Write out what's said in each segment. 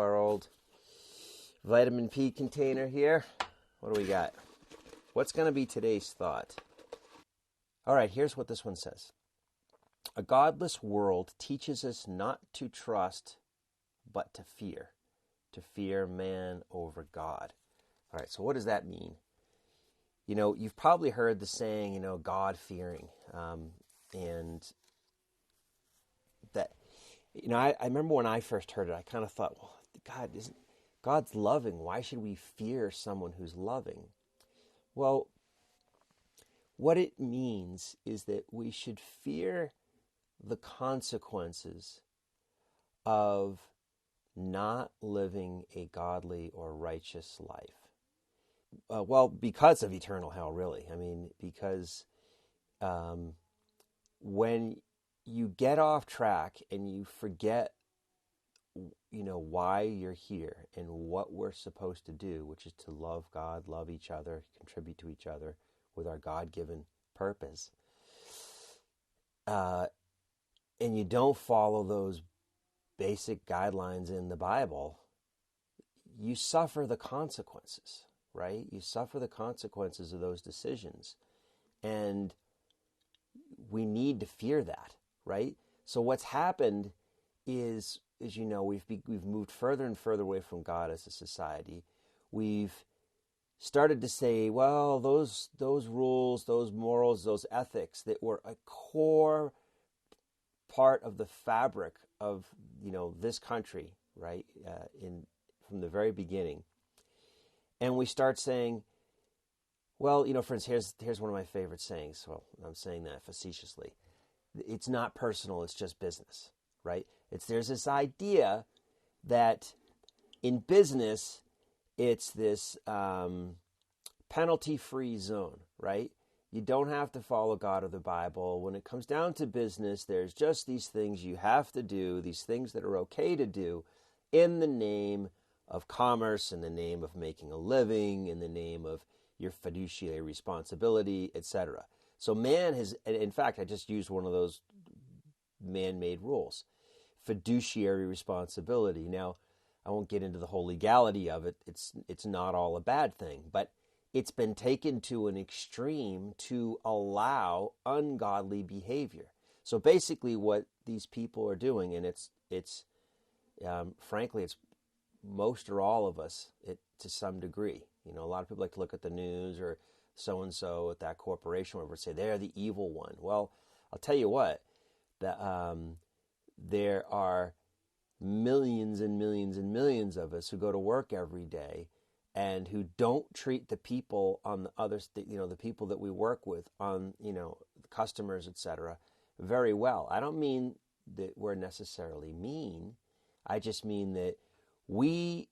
our old vitamin P container here. What do we got? What's going to be today's thought? All right, here's what this one says. A godless world teaches us not to trust, but to fear man over God. All right, so what does that mean? You know, you've probably heard the saying, God-fearing. And that, I remember when I first heard it, I kind of thought, well, God's loving. Why should we fear someone who's loving? Well, what it means is that we should fear the consequences of not living a godly or righteous life. Because of eternal hell, really. I mean, because when you get off track and you forget, why you're here and what we're supposed to do, which is to love God, love each other, contribute to each other with our God-given purpose, and you don't follow those basic guidelines in the Bible, you suffer the consequences. Right? You suffer the consequences of those decisions. And we need to fear that, right? So what's happened is we've moved further and further away from God as a society. We've started to say, well, those rules, those morals, those ethics that were a core part of the fabric of, this country, right? From the very beginning. And we start saying, well, for instance, here's one of my favorite sayings. Well, I'm saying that facetiously. It's not personal, it's just business, right? There's this idea that in business, it's this penalty-free zone, right? You don't have to follow God or the Bible. When it comes down to business, there's just these things you have to do, these things that are okay to do in the name of commerce, in the name of making a living, in the name of your fiduciary responsibility, etc. So man has, in fact, I just used one of those man-made rules, fiduciary responsibility. Now, I won't get into the whole legality of it. It's not all a bad thing, but it's been taken to an extreme to allow ungodly behavior. So basically what these people are doing, and it's frankly, it's most or all of us to some degree. A lot of people like to look at the news or so-and-so at that corporation where we say they're the evil one. Well, I'll tell you what, there are millions and millions and millions of us who go to work every day and who don't treat the people on the other, the people that we work with on, the customers, etc., very well. I don't mean that we're necessarily mean. I just mean that we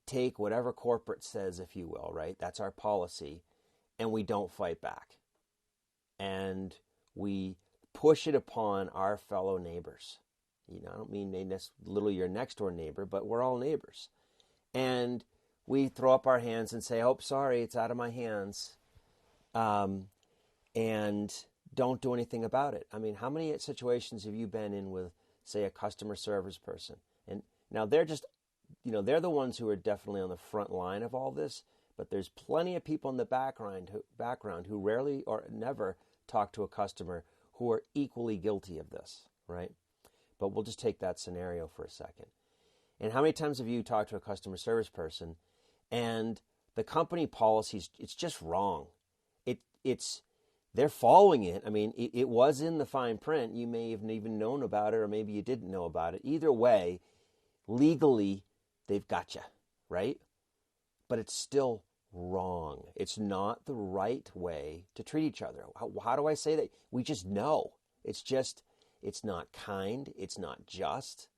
take whatever corporate says, if you will, right? That's our policy, and we don't fight back. And we push it upon our fellow neighbors. I don't mean literally your next door neighbor, but we're all neighbors. And we throw up our hands and say, oh, sorry, it's out of my hands, and don't do anything about it. I mean, how many situations have you been in with, say, a customer service person? And now they're just they're the ones who are definitely on the front line of all this, but there's plenty of people in the background who rarely or never talk to a customer who are equally guilty of this, right? But we'll just take that scenario for a second. And how many times have you talked to a customer service person and the company policies, it's just wrong. They're following it. I mean, it was in the fine print. You may have even known about it, or maybe you didn't know about it. Either way, legally, they've got you, right? But it's still wrong. It's not the right way to treat each other. How do I say that? We just know. It's not kind. It's not just.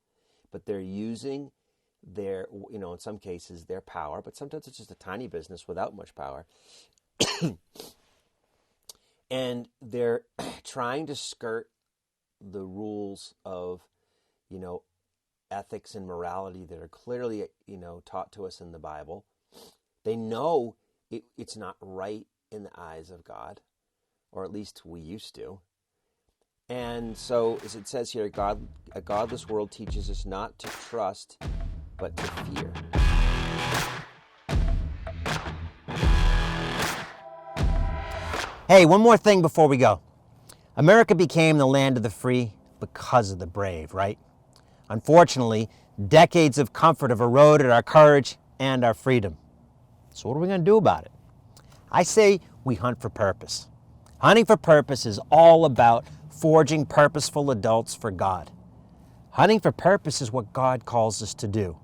But they're using their, in some cases, their power. But sometimes it's just a tiny business without much power. And they're trying to skirt the rules of, ethics and morality that are clearly, taught to us in the Bible. They know it's not right in the eyes of God, or at least we used to. And so, as it says here, a godless world teaches us not to trust, but to fear. Hey, one more thing before we go. America became the land of the free because of the brave, right? Unfortunately, decades of comfort have eroded our courage and our freedom. So what are we going to do about it? I say we hunt for purpose. Hunting for purpose is all about forging purposeful adults for God. Hunting for purpose is what God calls us to do.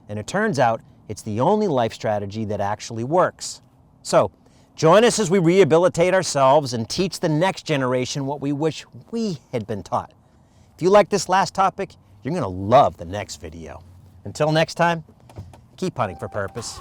And it turns out it's the only life strategy that actually works. So, join us as we rehabilitate ourselves and teach the next generation what we wish we had been taught. If you like this last topic, you're going to love the next video. Until next time, keep hunting for purpose.